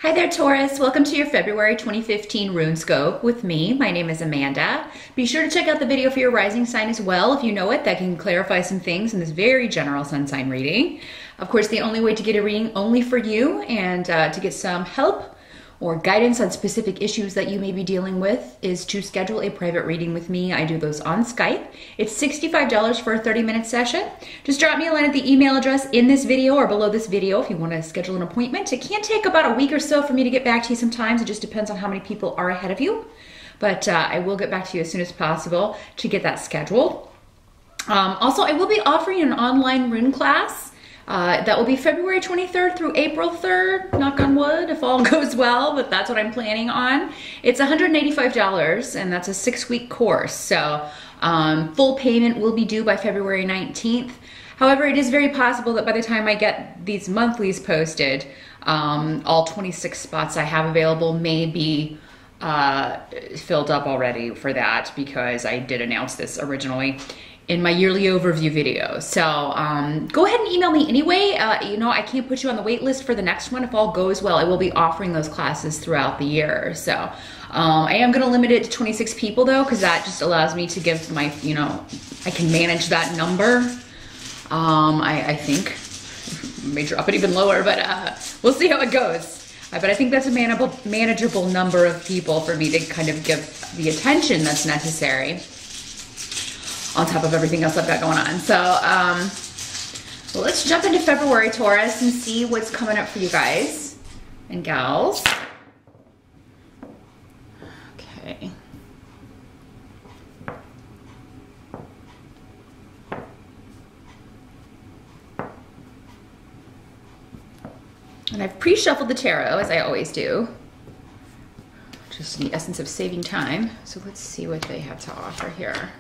Hi there, Taurus. Welcome to your February 2015 Runescope with me. My name is Amanda. Be sure to check out the video for your rising sign as well. If you know it, that can clarify some things in this very general sun sign reading. Of course, the only way to get a reading only for you and to get some help or guidance on specific issues that you may be dealing with is to schedule a private reading with me. I do those on Skype. It's $65 for a 30-minute session. Just drop me a line at the email address in this video or below this video if you want to schedule an appointment. It can take about a week or so for me to get back to you sometimes. It just depends on how many people are ahead of you. But I will get back to you as soon as possible to get that scheduled. Also, I will be offering an online rune class. That will be February 23rd through April 3rd, knock on wood, if all goes well, but that's what I'm planning on. It's $185, and that's a 6-week course, so full payment will be due by February 19th. However, it is very possible that by the time I get these monthlies posted, all 26 spots I have available may be filled up already for that, because I did announce this originally in my yearly overview video. So go ahead and email me anyway. You know, I can't put you on the wait list for the next one. If all goes well, I will be offering those classes throughout the year. So I am gonna limit it to 26 people though, because that just allows me to give my, you know, I can manage that number. I think, may drop it even lower, but we'll see how it goes. But I think that's a manageable number of people for me to kind of give the attention that's necessary on top of everything else I've got going on. So well, let's jump into February, Taurus, and see what's coming up for you guys and gals. Okay. And I've pre-shuffled the tarot, as I always do, just in the essence of saving time. So let's see what they have to offer here.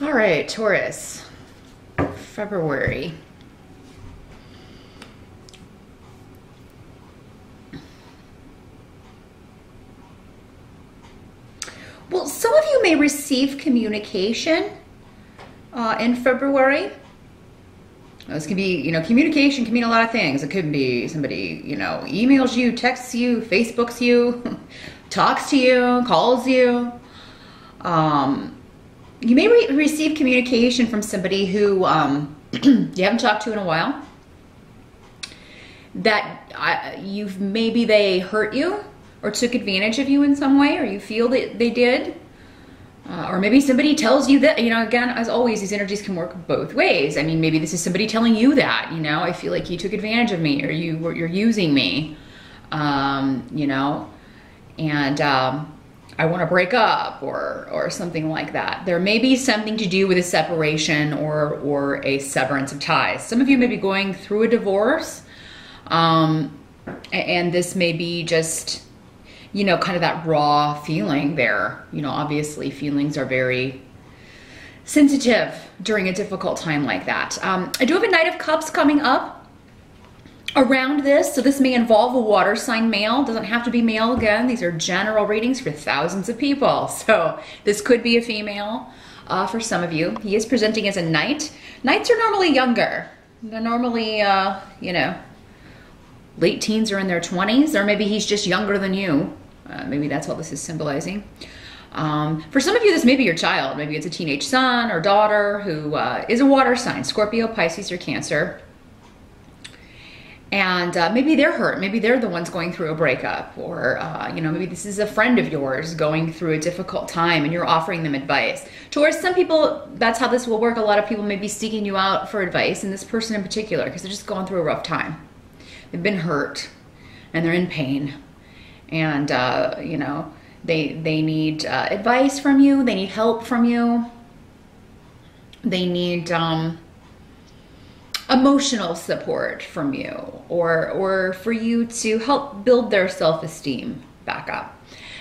All right, Taurus, February. Well, some of you may receive communication in February. This can be, you know, communication can mean a lot of things. It could be somebody, you know, emails you, texts you, Facebooks you, talks to you, calls you. You may receive communication from somebody who you haven't talked to in a while, that maybe they hurt you or took advantage of you in some way, or you feel that they did. Or maybe somebody tells you that, you know, again, as always, these energies can work both ways. I mean, maybe this is somebody telling you that, you know, I feel like you took advantage of me, or you're using me, you know, and I want to break up, or something like that. There may be something to do with a separation or a severance of ties. Some of you may be going through a divorce, and this may be just, you know, kind of that raw feeling there. You know, obviously feelings are very sensitive during a difficult time like that. I do have a Knight of Cups coming up around this, so this may involve a water sign male. Doesn't have to be male. Again, these are general readings for thousands of people, so this could be a female for some of you. He is presenting as a knight. Knights are normally younger. They're normally you know, late teens or in their 20s, or maybe he's just younger than you. Maybe that's what this is symbolizing. For some of you, this may be your child. Maybe it's a teenage son or daughter who is a water sign, Scorpio, Pisces, or Cancer. And maybe they're hurt. Maybe they're the ones going through a breakup, or you know, maybe this is a friend of yours going through a difficult time and you're offering them advice. Towards some people, that's how this will work. A lot of people may be seeking you out for advice, and this person in particular, because they're just going through a rough time. They've been hurt and they're in pain, and you know, they need advice from you. They need help from you. They need emotional support from you, or for you to help build their self-esteem back up.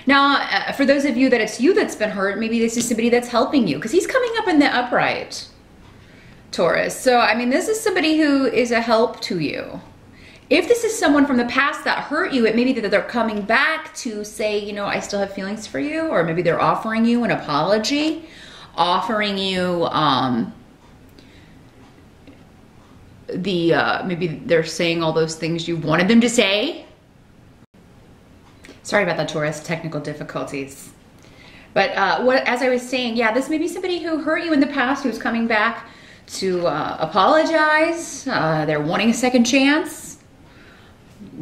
Now, for those of you that it's you that's been hurt, maybe this is somebody that's helping you, because he's coming up in the upright, Taurus. So, I mean, this is somebody who is a help to you. If this is someone from the past that hurt you, it may be that they're coming back to say, you know, I still have feelings for you, or maybe they're offering you an apology, offering you maybe they're saying all those things you wanted them to say. Sorry about that, Taurus, technical difficulties. But as I was saying, yeah, this may be somebody who hurt you in the past who's coming back to apologize. They're wanting a second chance,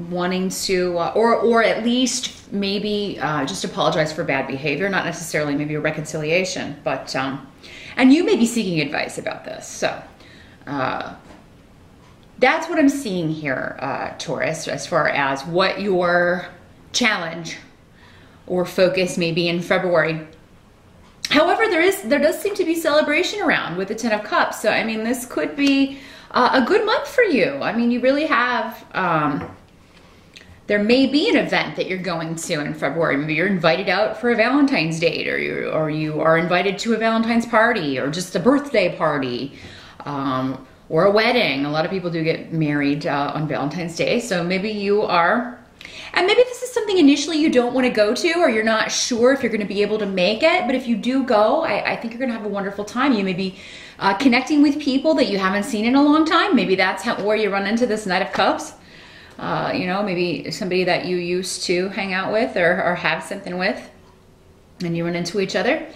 wanting to, or at least maybe just apologize for bad behavior, not necessarily maybe a reconciliation, but, and you may be seeking advice about this. So that's what I'm seeing here, Taurus, as far as what your challenge or focus may be in February. However, there does seem to be celebration around with the Ten of Cups. So, I mean, this could be a good month for you. I mean, you really have, there may be an event that you're going to in February. Maybe you're invited out for a Valentine's date, or you are invited to a Valentine's party, or just a birthday party, or a wedding. A lot of people do get married on Valentine's Day. So maybe you are. And maybe this is something initially you don't want to go to, or you're not sure if you're going to be able to make it. But if you do go, I think you're going to have a wonderful time. You may be connecting with people that you haven't seen in a long time. Maybe that's where you run into this Knight of Cups. You know, maybe somebody that you used to hang out with or have something with, and you run into each other.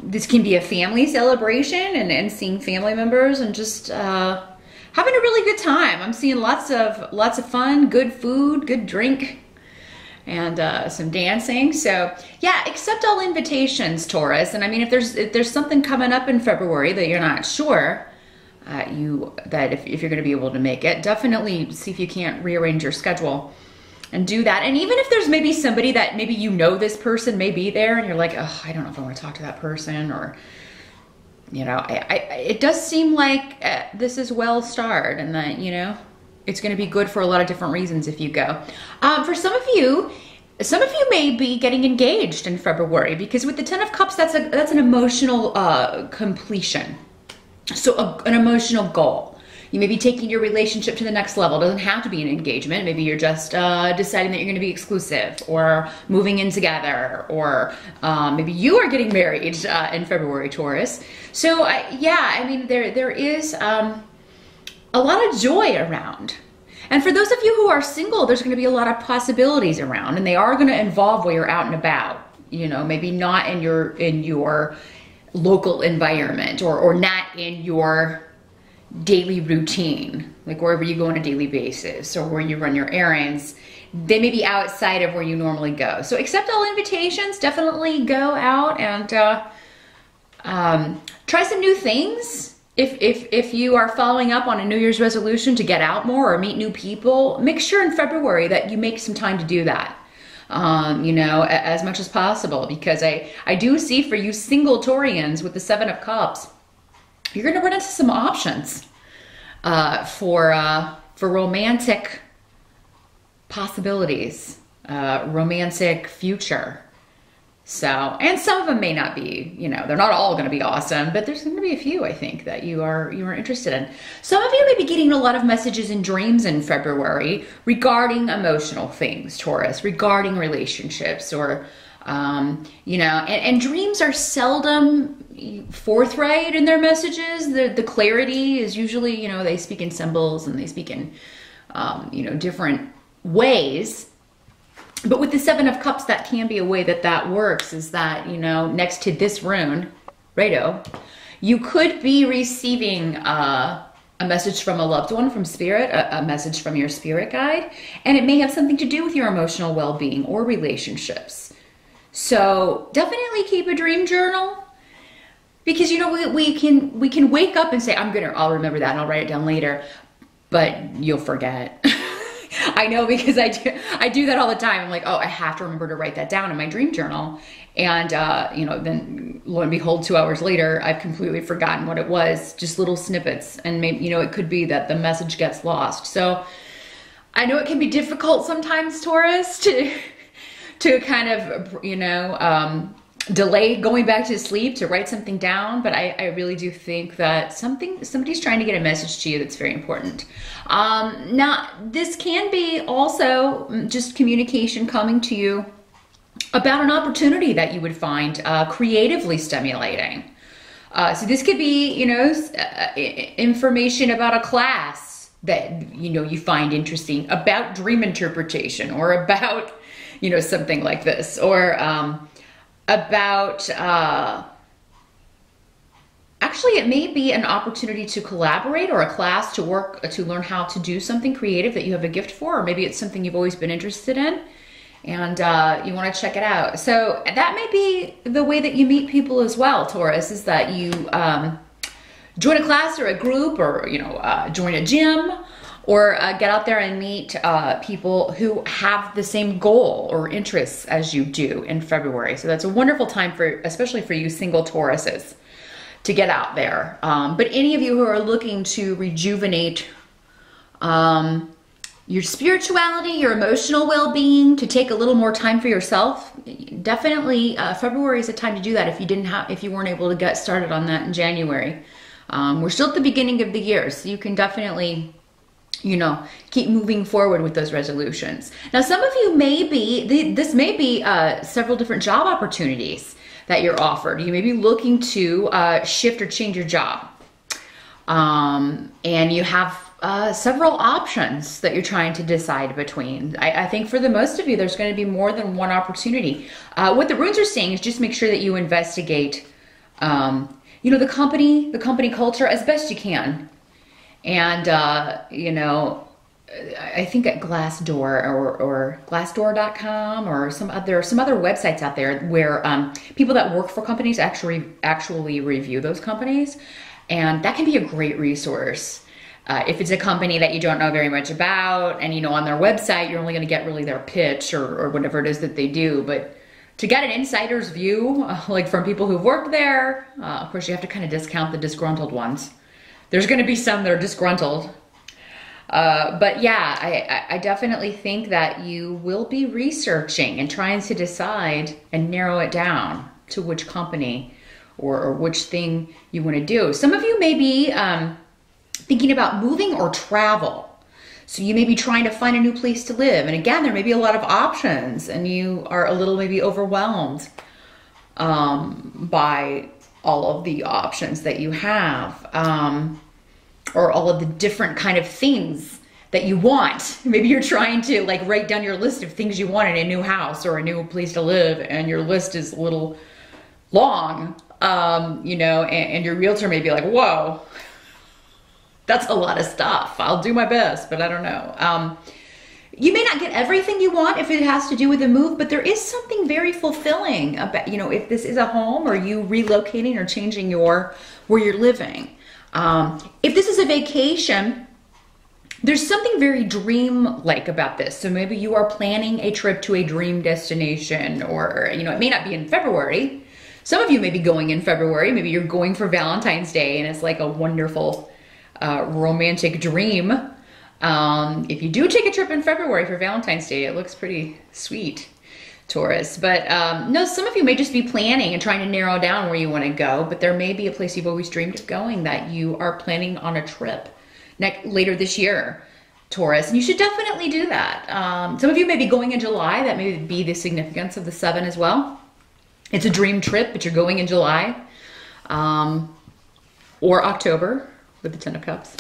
This can be a family celebration and seeing family members and just having a really good time. I'm seeing lots of fun, good food, good drink, and some dancing. So yeah, accept all invitations, Taurus. And I mean, if there's something coming up in February that you're not sure if you're going to be able to make it, definitely see if you can't rearrange your schedule and do that. And even if there's maybe somebody that maybe you know this person may be there and you're like, oh, I don't know if I want to talk to that person, or you know, it does seem like this is well starred, and that, you know, it's going to be good for a lot of different reasons if you go. For some of you may be getting engaged in February, because with the Ten of Cups, that's an emotional completion. So an emotional goal. You may be taking your relationship to the next level. It doesn't have to be an engagement. Maybe you're just deciding that you're going to be exclusive, or moving in together, or maybe you are getting married in February, Taurus. So yeah, I mean, there is a lot of joy around. And for those of you who are single, there's going to be a lot of possibilities around, and they are going to involve where you're out and about. You know, maybe not in your local environment, or not in your daily routine, like wherever you go on a daily basis, or where you run your errands. They may be outside of where you normally go. So accept all invitations. Definitely go out and try some new things. If you are following up on a New Year's resolution to get out more or meet new people, make sure in February that you make some time to do that. You know, as much as possible, because I do see for you single Taurians with the Seven of Cups, you're going to run into some options for romantic possibilities, romantic future. So, and some of them may not be, you know, they're not all going to be awesome, but there's going to be a few, I think, that you are interested in. Some of you may be getting a lot of messages in dreams in February regarding emotional things, Taurus, regarding relationships, or you know, and dreams are seldom forthright in their messages. The clarity is usually, you know, they speak in symbols and they speak in, you know, different ways. But with the Seven of Cups, that can be a way that works, is that, you know, next to this rune, righto, you could be receiving a message from a loved one, from spirit, a message from your spirit guide, and it may have something to do with your emotional well-being or relationships. So definitely keep a dream journal, because, you know, we can wake up and say, I'll remember that and I'll write it down later, but you'll forget. I know, because I do that all the time. I'm like, oh, I have to remember to write that down in my dream journal. And, you know, then lo and behold, 2 hours later, I've completely forgotten what it was, just little snippets. And maybe, you know, it could be that the message gets lost. So I know it can be difficult sometimes, Taurus, to kind of, you know, delay going back to sleep to write something down, but I really do think that somebody's trying to get a message to you that's very important. Now, this can be also just communication coming to you about an opportunity that you would find creatively stimulating. So this could be, you know, information about a class that, you know, you find interesting, about dream interpretation, or about, you know, something like this, or about, actually it may be an opportunity to collaborate, or a class to work, to learn how to do something creative that you have a gift for, or maybe it's something you've always been interested in and you want to check it out. So that may be the way that you meet people as well, Taurus, is that you join a class or a group, or, you know, join a gym, or get out there and meet people who have the same goal or interests as you do in February. So that's a wonderful time for, especially for you single Tauruses, to get out there. But any of you who are looking to rejuvenate your spirituality, your emotional well-being, to take a little more time for yourself, definitely February is a time to do that if you weren't able to get started on that in January. We're still at the beginning of the year, so you can definitely, you know, keep moving forward with those resolutions. Now, some of you may be, this may be several different job opportunities that you're offered. You may be looking to shift or change your job. And you have several options that you're trying to decide between. I think for the most of you, there's going to be more than one opportunity. What the runes are saying is just make sure that you investigate, you know, the company culture as best you can. And, you know, I think at Glassdoor or Glassdoor.com or some other websites out there where people that work for companies actually review those companies. And that can be a great resource. If it's a company that you don't know very much about, and, you know, on their website, you're only going to get really their pitch or whatever it is that they do. But to get an insider's view, like from people who've worked there, of course, you have to kind of discount the disgruntled ones. There's going to be some that are disgruntled. But yeah, I definitely think that you will be researching and trying to decide and narrow it down to which company or which thing you want to do. Some of you may be thinking about moving or travel. So you may be trying to find a new place to live. And again, there may be a lot of options and you are a little maybe overwhelmed by all of the options that you have, or all of the different kind of things that you want. Maybe you're trying to like write down your list of things you want in a new house or a new place to live, and your list is a little long, you know, and your realtor may be like, whoa, that's a lot of stuff. I'll do my best, but I don't know. You may not get everything you want if it has to do with a move, but there is something very fulfilling about, you know, if this is a home or you relocating or changing where you're living. If this is a vacation, there's something very dream-like about this. So maybe you are planning a trip to a dream destination, or, you know, it may not be in February. Some of you may be going in February. Maybe you're going for Valentine's Day and it's like a wonderful romantic dream. If you do take a trip in February for Valentine's Day, it looks pretty sweet, Taurus. But no, some of you may just be planning and trying to narrow down where you want to go, but there may be a place you've always dreamed of going that you are planning on a trip later this year, Taurus, and you should definitely do that. Some of you may be going in July. That may be the significance of the 7 as well. It's a dream trip, but you're going in July, or October with the 10 of Cups.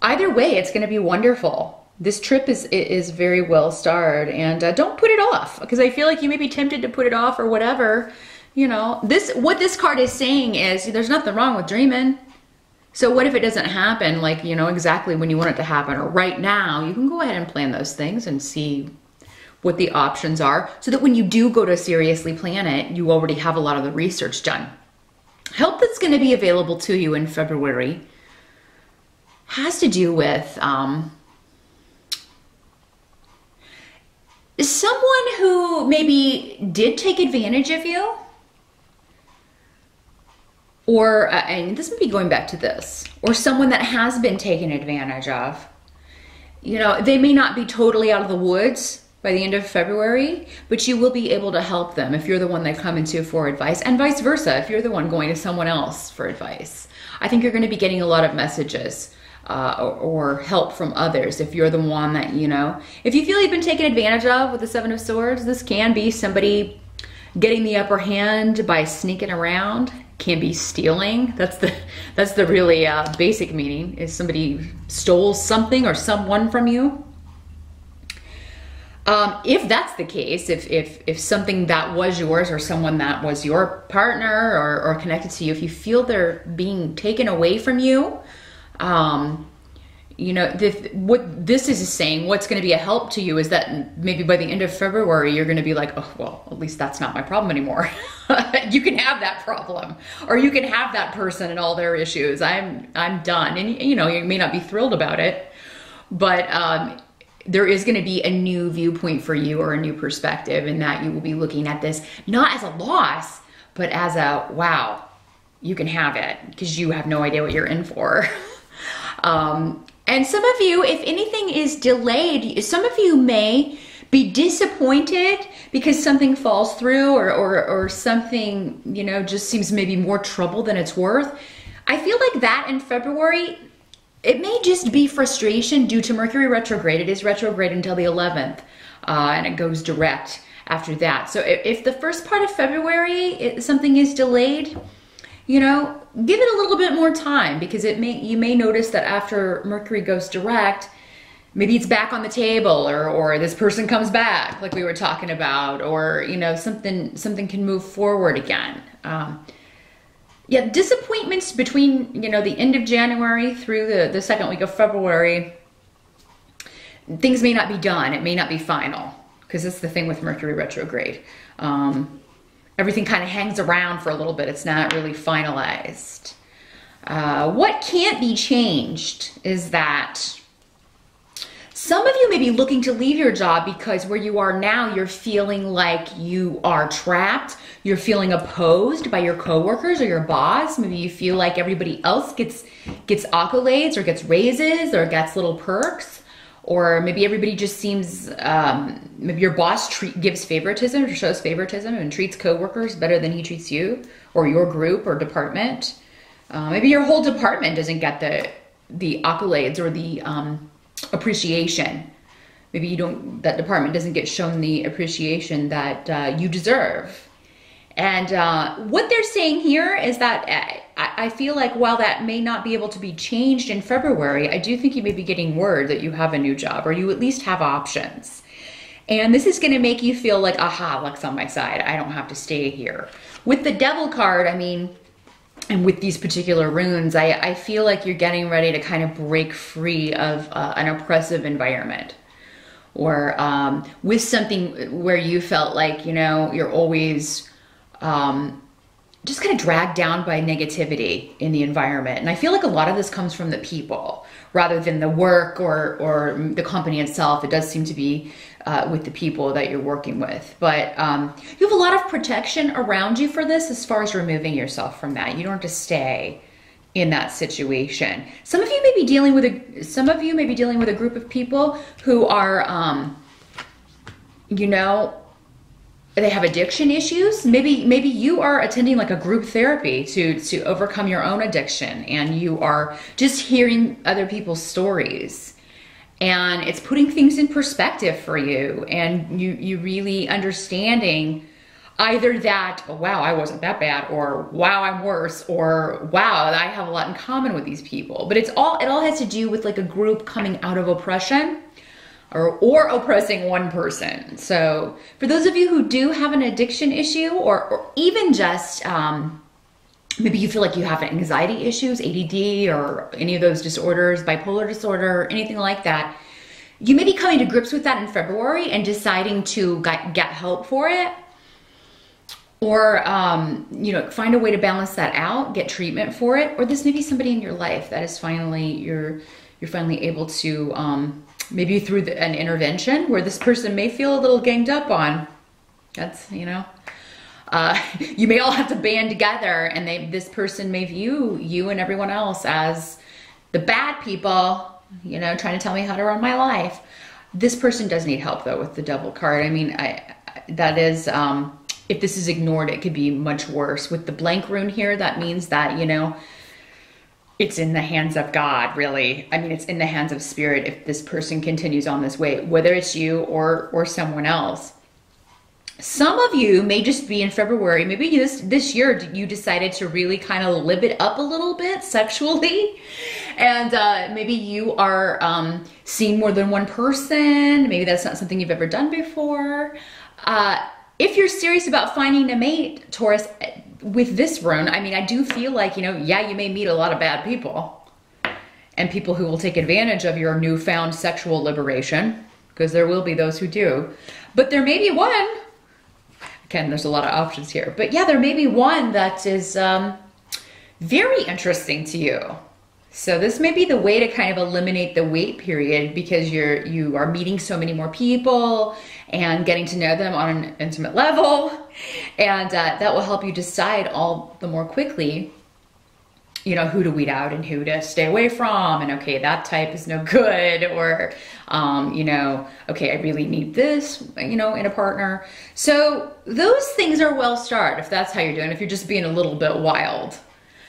Either way, it's going to be wonderful. This trip is very well starred, and don't put it off, because I feel like you may be tempted to put it off or whatever. You know, what this card is saying is there's nothing wrong with dreaming. So what if it doesn't happen, like, you know, exactly when you want it to happen or right now? You can go ahead and plan those things and see what the options are, so that when you do go to seriously plan it, you already have a lot of the research done. Help that's going to be available to you in February has to do with someone who maybe did take advantage of you, or, and this may be going back to this, or someone that has been taken advantage of. You know, they may not be totally out of the woods by the end of February, but you will be able to help them if you're the one they come into for advice, and vice versa if you're the one going to someone else for advice. I think you're going to be getting a lot of messages or help from others if you're the one that, you know, if you feel you've been taken advantage of with the 7 of Swords, this can be somebody getting the upper hand by sneaking around can be stealing. That's the really basic meaning, is somebody stole something or someone from you. If that's the case, if something that was yours or someone that was your partner or connected to you, if you feel they're being taken away from you, you know, what this is saying, what's going to be a help to you is that maybe by the end of February, you're going to be like, oh, well, at least that's not my problem anymore. You can have that problem, or you can have that person and all their issues. I'm done. And, you know, you may not be thrilled about it, but there is going to be a new viewpoint for you, or a new perspective, in that you will be looking at this not as a loss, but as a, wow, you can have it, because you have no idea what you're in for. And some of you, if anything is delayed, some of you may be disappointed because something falls through, or something, you know, just seems maybe more trouble than it's worth. I feel like that in February, it may just be frustration due to Mercury retrograde. It is retrograde until the 11th, and it goes direct after that. So if the first part of February, something is delayed, you know, give it a little bit more time, because you may notice that after Mercury goes direct, maybe it's back on the table, or this person comes back, like we were talking about, or, you know, something can move forward again. Yeah, disappointments between, you know, the end of January through the second week of February, things may not be done. It may not be final, because that's the thing with Mercury retrograde. Everything kind of hangs around for a little bit. It's not really finalized. What can't be changed is that some of you may be looking to leave your job because where you are now, you're feeling like you are trapped. You're feeling opposed by your coworkers or your boss. Maybe you feel like everybody else gets accolades, or gets raises, or gets little perks. Or maybe everybody just seems, maybe your boss gives favoritism, or shows favoritism, and treats coworkers better than he treats you, or your group or department. Maybe your whole department doesn't get the accolades or the appreciation. Maybe that department doesn't get shown the appreciation that you deserve. And what they're saying here is that I feel like while that may not be able to be changed in February, I do think you may be getting word that you have a new job, or you at least have options. And this is going to make you feel like, aha, luck's on my side. I don't have to stay here. With the Devil card, I mean, and with these particular runes, I feel like you're getting ready to kind of break free of an oppressive environment. Or with something where you felt like, you know, you're always just kind of dragged down by negativity in the environment. And I feel like a lot of this comes from the people rather than the work or the company itself. It does seem to be with the people that you're working with. But you have a lot of protection around you for this, as far as removing yourself from that. You don't have to stay in that situation. Some of you may be dealing with a group of people who are you know, they have addiction issues. Maybe you are attending like a group therapy to overcome your own addiction, and you are just hearing other people's stories, and it's putting things in perspective for you, and you really understanding either that, oh, wow, I wasn't that bad, or wow, I'm worse, or wow, I have a lot in common with these people. But it all has to do with like a group coming out of oppression, or oppressing one person. So for those of you who do have an addiction issue, or even just maybe you feel like you have anxiety issues, ADD, or any of those disorders, bipolar disorder, anything like that, you may be coming to grips with that in February and deciding to get help for it, or you know, find a way to balance that out, get treatment for it. Or this may be somebody in your life that is finally, you're finally able to maybe through an intervention where this person may feel a little ganged up on. That's, you know, you may all have to band together, and this person may view you and everyone else as the bad people, you know, trying to tell me how to run my life. This person does need help though with the Devil card. I mean, that is, if this is ignored, it could be much worse. With the blank rune here, that means that, you know, it's in the hands of God, really. I mean, it's in the hands of spirit if this person continues on this way, whether it's you or someone else. Some of you may just be in February, maybe this year you decided to really kind of live it up a little bit sexually. And maybe you are seeing more than one person. Maybe that's not something you've ever done before. If you're serious about finding a mate, Taurus, with this rune, I mean, I do feel like, you know, yeah, you may meet a lot of bad people and people who will take advantage of your newfound sexual liberation, because there will be those who do. But there may be one. Again, there's a lot of options here. But yeah, there may be one that is very interesting to you. So this may be the way to kind of eliminate the wait period, because you are meeting so many more people and getting to know them on an intimate level. And that will help you decide all the more quickly, you know, who to weed out and who to stay away from. And okay, that type is no good. Or, you know, okay, I really need this, you know, in a partner. So those things are well starred if that's how you're doing, if you're just being a little bit wild.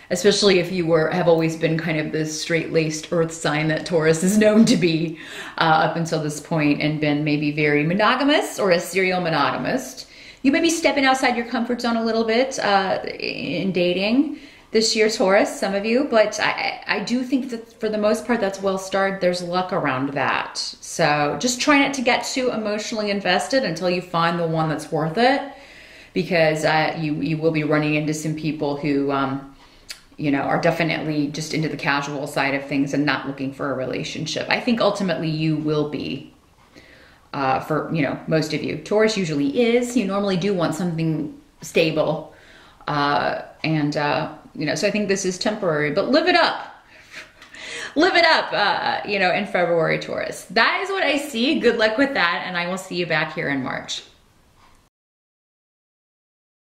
Especially if you have always been kind of this straight-laced earth sign that Taurus is known to be up until this point, and been maybe very monogamous or a serial monogamist. You may be stepping outside your comfort zone a little bit in dating this year, Taurus, some of you, but I do think that for the most part that's well starred. There's luck around that. So just try not to get too emotionally invested until you find the one that's worth it, because you will be running into some people who you know, are definitely just into the casual side of things and not looking for a relationship. I think ultimately you will be, for, you know, most of you. Taurus usually is. You normally do want something stable. You know, so I think this is temporary, but live it up. Live it up, you know, in February, Taurus. That is what I see. Good luck with that, and I will see you back here in March.